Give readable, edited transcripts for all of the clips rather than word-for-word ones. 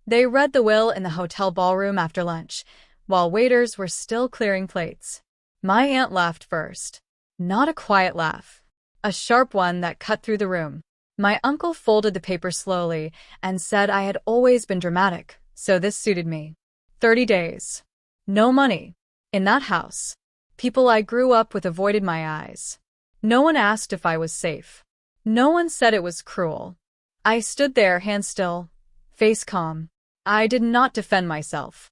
They read the will in the hotel ballroom after lunch, while waiters were still clearing plates. My aunt laughed first. Not a quiet laugh. A sharp one that cut through the room. My uncle folded the paper slowly and said I had always been dramatic, so this suited me. 30 days. No money. In that house. People I grew up with avoided my eyes. No one asked if I was safe. No one said it was cruel. I stood there, hands still, face calm. I did not defend myself.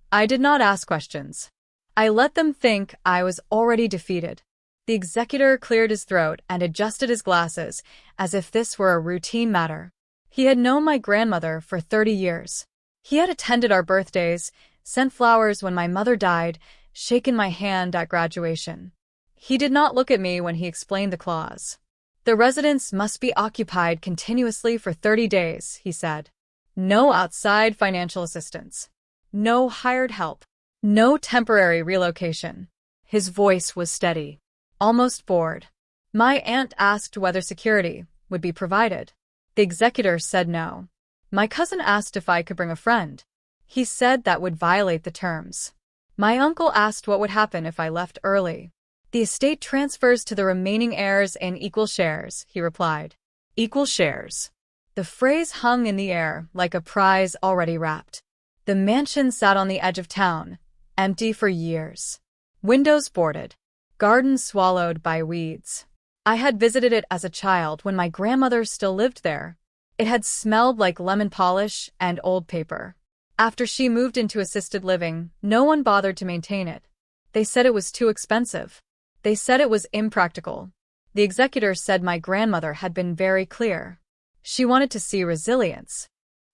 I did not ask questions. I let them think I was already defeated. The executor cleared his throat and adjusted his glasses, as if this were a routine matter. He had known my grandmother for 30 years. He had attended our birthdays, sent flowers when my mother died, shaken my hand at graduation. He did not look at me when he explained the clause. The residence must be occupied continuously for 30 days, he said. No outside financial assistance. No hired help. No temporary relocation. His voice was steady, almost bored. My aunt asked whether security would be provided. The executor said no. My cousin asked if I could bring a friend. He said that would violate the terms. My uncle asked what would happen if I left early. The estate transfers to the remaining heirs in equal shares, he replied. Equal shares. The phrase hung in the air like a prize already wrapped. The mansion sat on the edge of town, empty for years. Windows boarded. Gardens swallowed by weeds. I had visited it as a child when my grandmother still lived there. It had smelled like lemon polish and old paper. After she moved into assisted living, no one bothered to maintain it. They said it was too expensive. They said it was impractical. The executor said my grandmother had been very clear. She wanted to see resilience.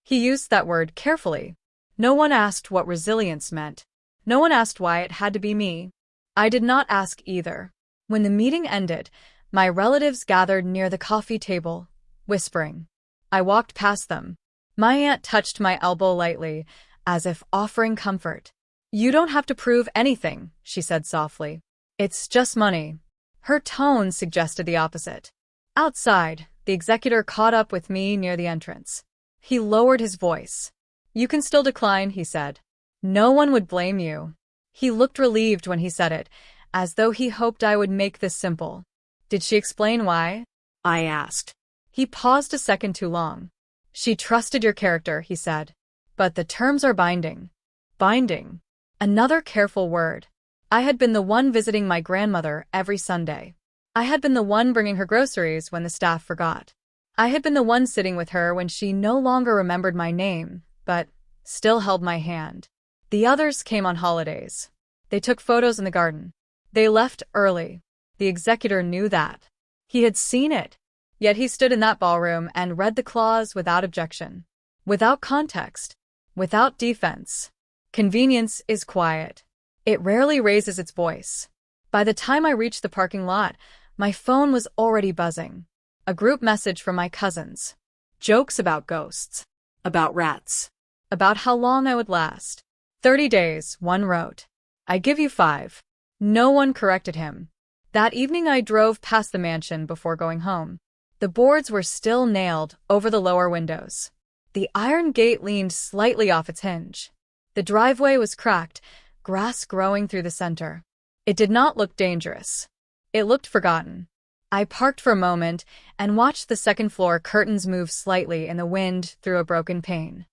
He used that word carefully. No one asked what resilience meant. No one asked why it had to be me. I did not ask either. When the meeting ended, my relatives gathered near the coffee table, whispering. I walked past them. My aunt touched my elbow lightly, as if offering comfort. You don't have to prove anything, she said softly. It's just money. Her tone suggested the opposite. Outside, the executor caught up with me near the entrance. He lowered his voice. You can still decline, he said. No one would blame you. He looked relieved when he said it, as though he hoped I would make this simple. Did she explain why? I asked. He paused a second too long. She trusted your character, he said. But the terms are binding. Binding. Another careful word. I had been the one visiting my grandmother every Sunday. I had been the one bringing her groceries when the staff forgot. I had been the one sitting with her when she no longer remembered my name, but still held my hand. The others came on holidays. They took photos in the garden. They left early. The executor knew that. He had seen it. Yet he stood in that ballroom and read the clause without objection. Without context. Without defense. Convenience is quiet. It rarely raises its voice. By the time I reached the parking lot, my phone was already buzzing. A group message from my cousins. Jokes about ghosts. About rats. About how long I would last. 30 days, one wrote. I give you 5. No one corrected him. That evening I drove past the mansion before going home. The boards were still nailed over the lower windows. The iron gate leaned slightly off its hinge. The driveway was cracked, grass growing through the center. It did not look dangerous. It looked forgotten. I parked for a moment and watched the second-floor curtains move slightly in the wind through a broken pane.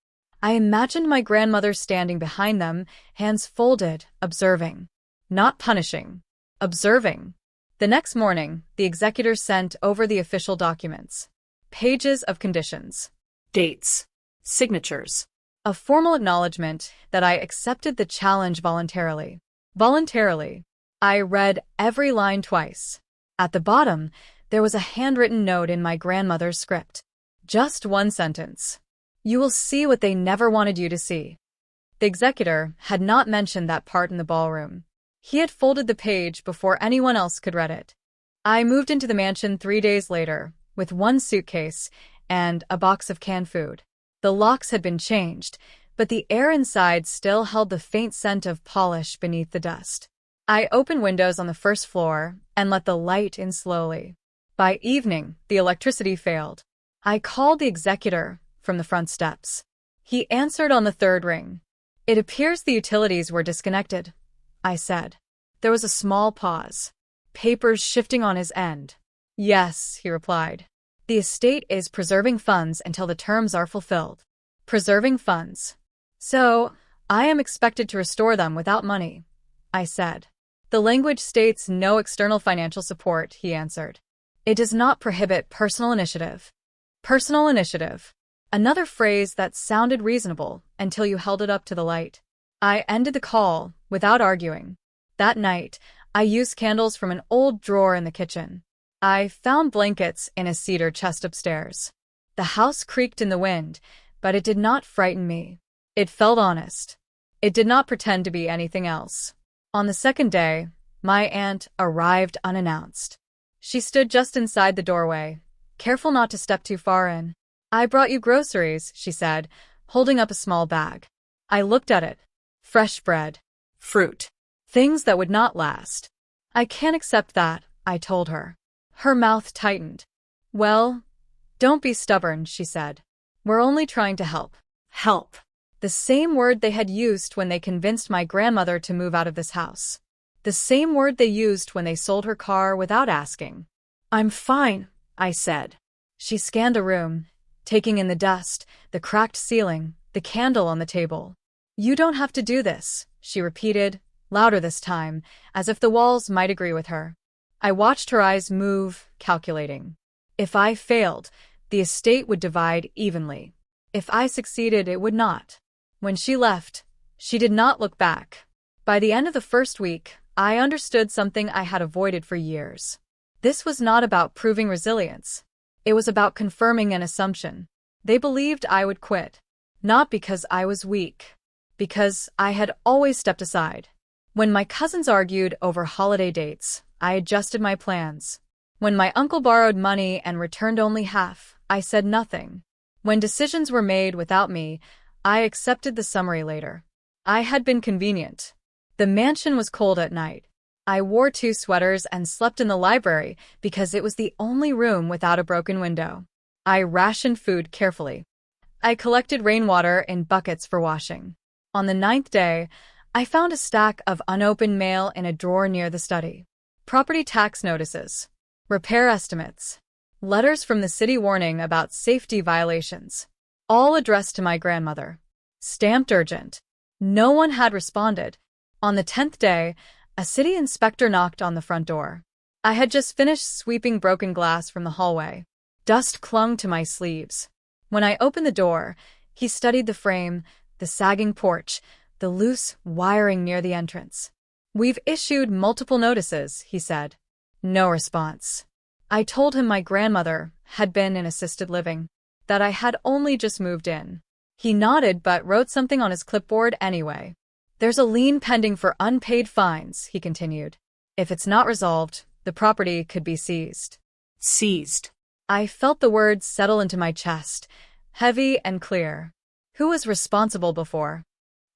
I imagined my grandmother standing behind them, hands folded, observing. Not punishing. Observing. The next morning, the executor sent over the official documents. Pages of conditions. Dates. Signatures. A formal acknowledgement that I accepted the challenge voluntarily. Voluntarily. I read every line twice. At the bottom, there was a handwritten note in my grandmother's script. Just one sentence. You will see what they never wanted you to see. The executor had not mentioned that part in the ballroom. He had folded the page before anyone else could read it. I moved into the mansion 3 days later, with one suitcase and a box of canned food. The locks had been changed, but the air inside still held the faint scent of polish beneath the dust. I opened windows on the first floor and let the light in slowly. By evening, the electricity failed. I called the executor from the front steps. He answered on the third ring. It appears the utilities were disconnected, I said. There was a small pause, papers shifting on his end. Yes, he replied. The estate is preserving funds until the terms are fulfilled. Preserving funds. So, I am expected to restore them without money, I said. The language states no external financial support, he answered. It does not prohibit personal initiative. Personal initiative. Another phrase that sounded reasonable until you held it up to the light. I ended the call without arguing. That night, I used candles from an old drawer in the kitchen. I found blankets in a cedar chest upstairs. The house creaked in the wind, but it did not frighten me. It felt honest. It did not pretend to be anything else. On the second day, my aunt arrived unannounced. She stood just inside the doorway, careful not to step too far in. I brought you groceries, she said, holding up a small bag. I looked at it. Fresh bread. Fruit. Things that would not last. I can't accept that, I told her. Her mouth tightened. Well, don't be stubborn, she said. We're only trying to help. Help. The same word they had used when they convinced my grandmother to move out of this house. The same word they used when they sold her car without asking. I'm fine, I said. She scanned the room, taking in the dust, the cracked ceiling, the candle on the table. You don't have to do this, she repeated, louder this time, as if the walls might agree with her. I watched her eyes move, calculating. If I failed, the estate would divide evenly. If I succeeded, it would not. When she left, she did not look back. By the end of the first week, I understood something I had avoided for years. This was not about proving resilience. It was about confirming an assumption. They believed I would quit. Not because I was weak. Because I had always stepped aside. When my cousins argued over holiday dates, I adjusted my plans. When my uncle borrowed money and returned only half, I said nothing. When decisions were made without me, I accepted the summary later. I had been convenient. The mansion was cold at night. I wore 2 sweaters and slept in the library because it was the only room without a broken window. I rationed food carefully. I collected rainwater in buckets for washing. On the 9th day, I found a stack of unopened mail in a drawer near the study. Property tax notices. Repair estimates. Letters from the city warning about safety violations. All addressed to my grandmother. Stamped urgent. No one had responded. On the 10th day, a city inspector knocked on the front door. I had just finished sweeping broken glass from the hallway. Dust clung to my sleeves. When I opened the door, he studied the frame, the sagging porch, the loose wiring near the entrance. We've issued multiple notices, he said. No response. I told him my grandmother had been in assisted living, that I had only just moved in. He nodded but wrote something on his clipboard anyway. There's a lien pending for unpaid fines, he continued. If it's not resolved, the property could be seized. Seized. I felt the words settle into my chest, heavy and clear. Who was responsible before?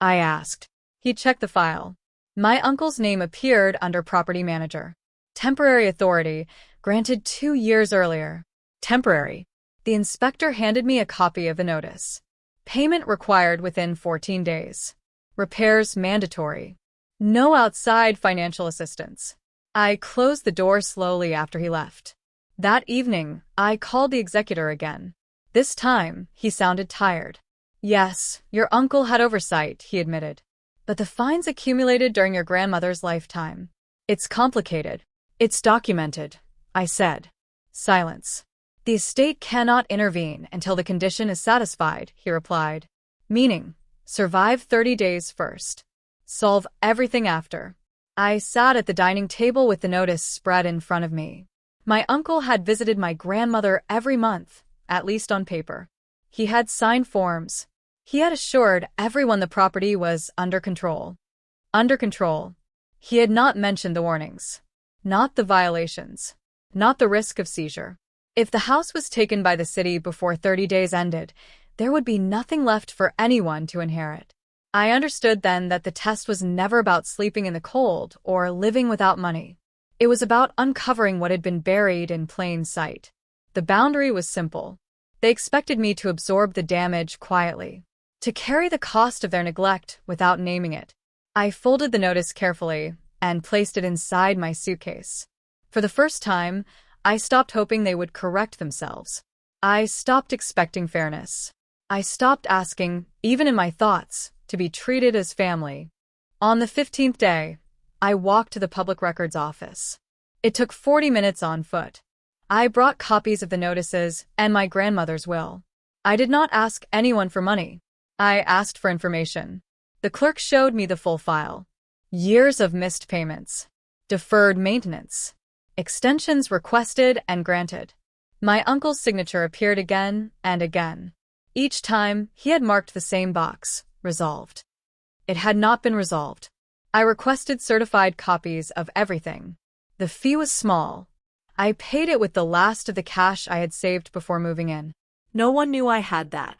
I asked. He checked the file. My uncle's name appeared under property manager. Temporary authority, granted 2 years earlier. Temporary. The inspector handed me a copy of the notice. Payment required within 14 days. Repairs mandatory. No outside financial assistance. I closed the door slowly after he left. That evening, I called the executor again. This time, he sounded tired. Yes, your uncle had oversight, he admitted. But the fines accumulated during your grandmother's lifetime. It's complicated. It's documented, I said. Silence. The estate cannot intervene until the condition is satisfied, he replied. Meaning, survive 30 days first. Solve everything after. I sat at the dining table with the notice spread in front of me. My uncle had visited my grandmother every month, at least on paper. He had signed forms. He had assured everyone the property was under control. Under control. He had not mentioned the warnings. Not the violations. Not the risk of seizure. If the house was taken by the city before 30 days ended, there would be nothing left for anyone to inherit. I understood then that the test was never about sleeping in the cold or living without money. It was about uncovering what had been buried in plain sight. The boundary was simple. They expected me to absorb the damage quietly. to carry the cost of their neglect without naming it. I folded the notice carefully and placed it inside my suitcase. For the first time, I stopped hoping they would correct themselves. I stopped expecting fairness. I stopped asking, even in my thoughts, to be treated as family. On the 15th day, I walked to the public records office. It took 40 minutes on foot. I brought copies of the notices and my grandmother's will. I did not ask anyone for money. I asked for information. The clerk showed me the full file. Years of missed payments, deferred maintenance, extensions requested and granted. My uncle's signature appeared again and again. Each time, he had marked the same box, resolved. It had not been resolved. I requested certified copies of everything. The fee was small. I paid it with the last of the cash I had saved before moving in. No one knew I had that.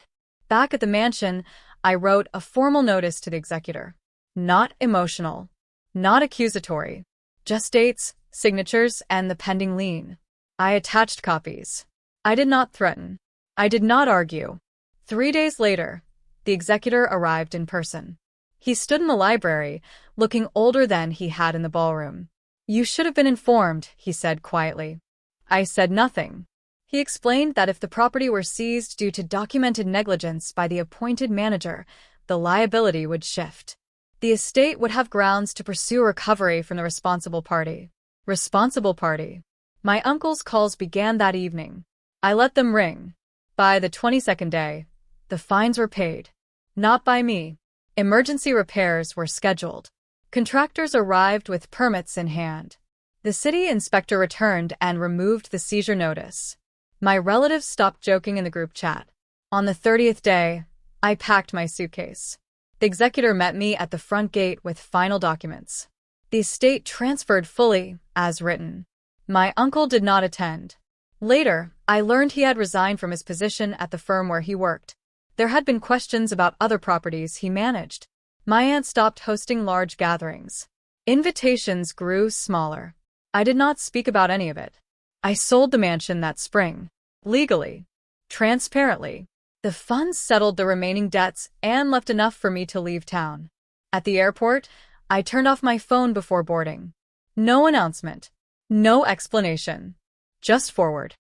Back at the mansion, I wrote a formal notice to the executor. Not emotional, not accusatory, just dates, signatures, and the pending lien. I attached copies. I did not threaten. I did not argue. 3 days later, the executor arrived in person. He stood in the library, looking older than he had in the ballroom. "You should have been informed," he said quietly. I said nothing. He explained that if the property were seized due to documented negligence by the appointed manager, the liability would shift. The estate would have grounds to pursue recovery from the responsible party. Responsible party. My uncle's calls began that evening. I let them ring. By the 22nd day, the fines were paid. Not by me. Emergency repairs were scheduled. Contractors arrived with permits in hand. The city inspector returned and removed the seizure notice. My relatives stopped joking in the group chat. On the 30th day, I packed my suitcase. The executor met me at the front gate with final documents. The estate transferred fully, as written. My uncle did not attend. Later, I learned he had resigned from his position at the firm where he worked. There had been questions about other properties he managed. My aunt stopped hosting large gatherings. Invitations grew smaller. I did not speak about any of it. I sold the mansion that spring. Legally. Transparently. The funds settled the remaining debts and left enough for me to leave town. At the airport, I turned off my phone before boarding. No announcement. No explanation. Just forward.